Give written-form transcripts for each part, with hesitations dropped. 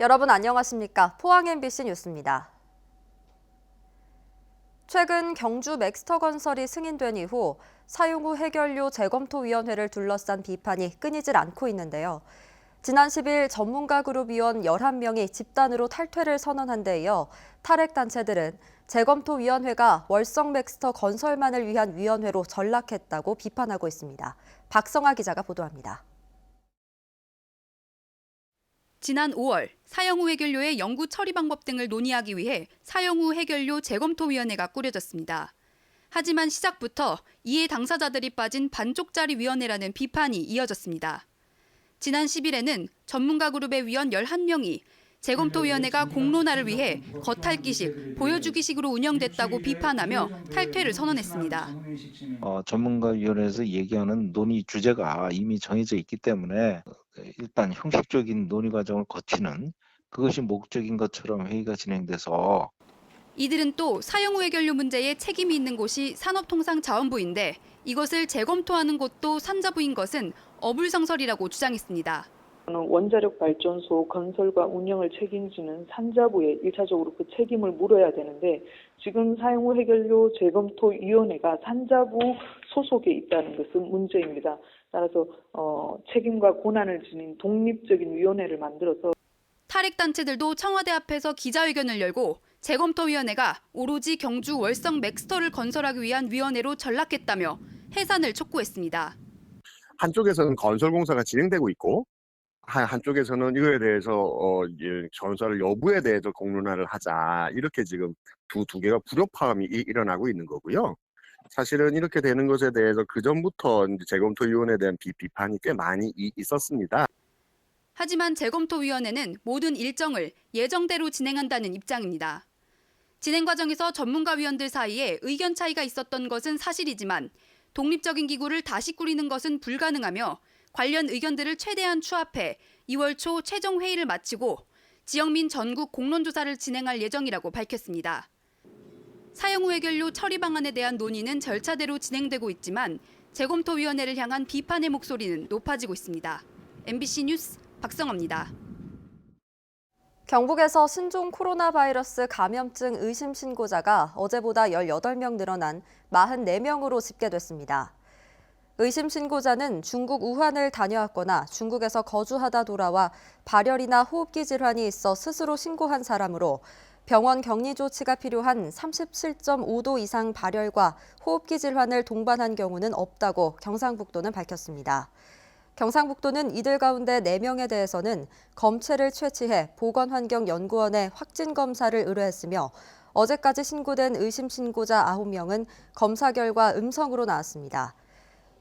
여러분 안녕하십니까? 포항 MBC 뉴스입니다. 최근 경주 맥스터건설이 승인된 이후 사용 후 해결료 재검토위원회를 둘러싼 비판이 끊이질 않고 있는데요. 지난 10일 전문가 그룹 위원 11명이 집단으로 탈퇴를 선언한 데 이어 탈핵단체들은 재검토위원회가 월성 맥스터 건설만을 위한 위원회로 전락했다고 비판하고 있습니다. 박성아 기자가 보도합니다. 지난 5월 사용 후 해결료의 영구 처리 방법 등을 논의하기 위해 사용 후 해결료 재검토위원회가 꾸려졌습니다. 하지만 시작부터 이해 당사자들이 빠진 반쪽짜리 위원회라는 비판이 이어졌습니다. 지난 10일에는 전문가 그룹의 위원 11명이 재검토위원회가 공론화를 위해 겉핥기식, 보여주기식으로 운영됐다고 비판하며 탈퇴를 선언했습니다. 전문가위원회에서 얘기하는 논의 주제가 이미 정해져 있기 때문에 일단 형식적인 논의 과정을 거치는 그것이 목적인 것처럼 회의가 진행돼서 이들은 또 사용 후 해결료 문제에 책임이 있는 곳이 산업통상자원부인데 이것을 재검토하는 곳도 산자부인 것은 어불성설이라고 주장했습니다. 원자력 발전소 건설과 운영을 책임지는 산자부에 1차적으로 그 책임을 물어야 되는데 지금 사용 후 해결료 재검토위원회가 산자부 소속에 있다는 것은 문제입니다. 따라서 책임과 권한을 지닌 독립적인 위원회를 만들어서 탈핵단체들도 청와대 앞에서 기자회견을 열고 재검토위원회가 오로지 경주 월성 맥스터를 건설하기 위한 위원회로 전락했다며 해산을 촉구했습니다. 한쪽에서는 건설 공사가 진행되고 있고 한쪽에서는 이거에 대해서 건설 여부에 대해서 공론화를 하자 이렇게 지금 두 개가 불협화음이 일어나고 있는 거고요. 사실은 이렇게 되는 것에 대해서 그 전부터 재검토위원회에 대한 비판이 꽤 많이 있었습니다. 하지만 재검토위원회는 모든 일정을 예정대로 진행한다는 입장입니다. 진행 과정에서 전문가위원들 사이에 의견 차이가 있었던 것은 사실이지만 독립적인 기구를 다시 꾸리는 것은 불가능하며 관련 의견들을 최대한 추합해 2월 초 최종 회의를 마치고 지역민 전국 공론조사를 진행할 예정이라고 밝혔습니다. 사용 후 해결료 처리 방안에 대한 논의는 절차대로 진행되고 있지만 재검토위원회를 향한 비판의 목소리는 높아지고 있습니다. MBC 뉴스 박성아입니다. 경북에서 신종 코로나 바이러스 감염증 의심 신고자가 어제보다 18명 늘어난 44명으로 집계됐습니다. 의심 신고자는 중국 우한을 다녀왔거나 중국에서 거주하다 돌아와 발열이나 호흡기 질환이 있어 스스로 신고한 사람으로 병원 격리 조치가 필요한 37.5도 이상 발열과 호흡기 질환을 동반한 경우는 없다고 경상북도는 밝혔습니다. 경상북도는 이들 가운데 4명에 대해서는 검체를 채취해 보건환경연구원에 확진 검사를 의뢰했으며 어제까지 신고된 의심 신고자 9명은 검사 결과 음성으로 나왔습니다.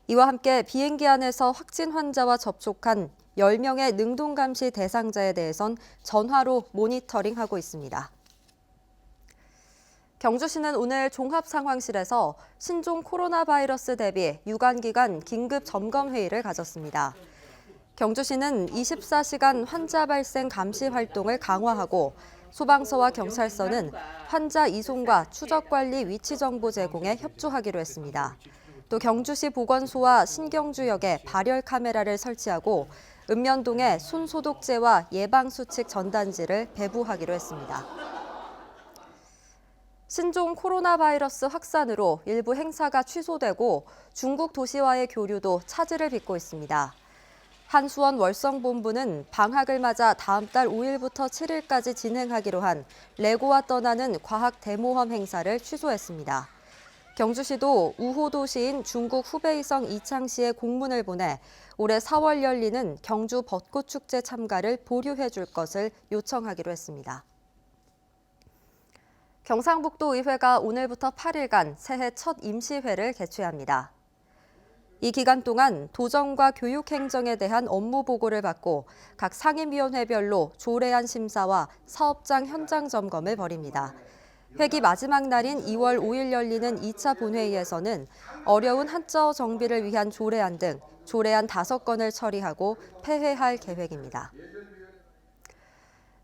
이와 함께 비행기 안에서 확진 환자와 접촉한 10명의 능동감시 대상자에 대해선 전화로 모니터링하고 있습니다. 경주시는 오늘 종합상황실에서 신종 코로나 바이러스 대비 유관기관 긴급 점검 회의를 가졌습니다. 경주시는 24시간 환자 발생 감시 활동을 강화하고 소방서와 경찰서는 환자 이송과 추적 관리 위치 정보 제공에 협조하기로 했습니다. 또 경주시 보건소와 신경주역에 발열 카메라를 설치하고 읍면동에 손소독제와 예방수칙 전단지를 배부하기로 했습니다. 신종 코로나 바이러스 확산으로 일부 행사가 취소되고 중국 도시와의 교류도 차질을 빚고 있습니다. 한수원 월성본부는 방학을 맞아 다음 달 5일부터 7일까지 진행하기로 한 레고와 떠나는 과학 대모험 행사를 취소했습니다. 경주시도 우호 도시인 중국 후베이성 이창시에 공문을 보내 올해 4월 열리는 경주 벚꽃축제 참가를 보류해 줄 것을 요청하기로 했습니다. 경상북도 의회가 오늘부터 8일간 새해 첫 임시회를 개최합니다. 이 기간 동안 도정과 교육행정에 대한 업무 보고를 받고 각 상임위원회별로 조례안 심사와 사업장 현장 점검을 벌입니다. 회기 마지막 날인 2월 5일 열리는 2차 본회의에서는 어려운 한자어 정비를 위한 조례안 등 조례안 5건을 처리하고 폐회할 계획입니다.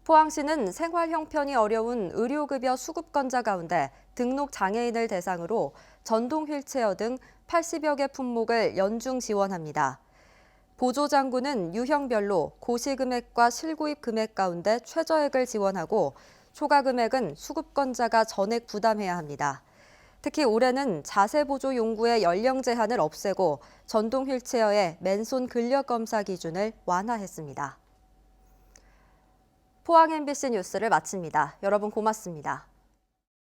포항시는 생활 형편이 어려운 의료급여 수급권자 가운데 등록 장애인을 대상으로 전동 휠체어 등 80여 개 품목을 연중 지원합니다. 보조 장구는 유형별로 고시금액과 실구입 금액 가운데 최저액을 지원하고 초과 금액은 수급권자가 전액 부담해야 합니다. 특히 올해는 자세보조 용구의 연령 제한을 없애고 전동 휠체어의 맨손 근력 검사 기준을 완화했습니다. 포항 MBC 뉴스를 마칩니다. 여러분 고맙습니다.